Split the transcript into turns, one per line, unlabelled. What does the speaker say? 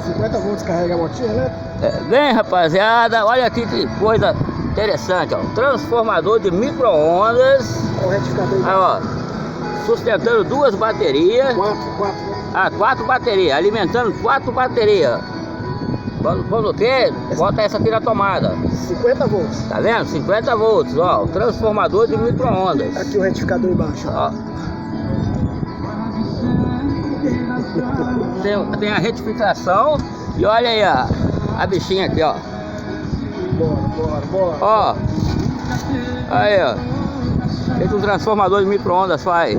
50 volts carrega a motinha, né?
Bem, rapaziada, olha aqui que coisa interessante, ó. Transformador de micro-ondas.
O retificador.
Aí, ó, sustentando duas baterias.
Quatro.
4 baterias, alimentando 4 baterias. Quando quer, bota essa aqui na tomada.
50 volts.
Tá vendo? 50 volts, ó. O transformador de micro-ondas.
Aqui o retificador embaixo, ó.
Tem a retificação. E olha aí, ó, a bichinha aqui, ó.
Bora.
Ó. Aí, ó. Esse um transformador de micro-ondas faz.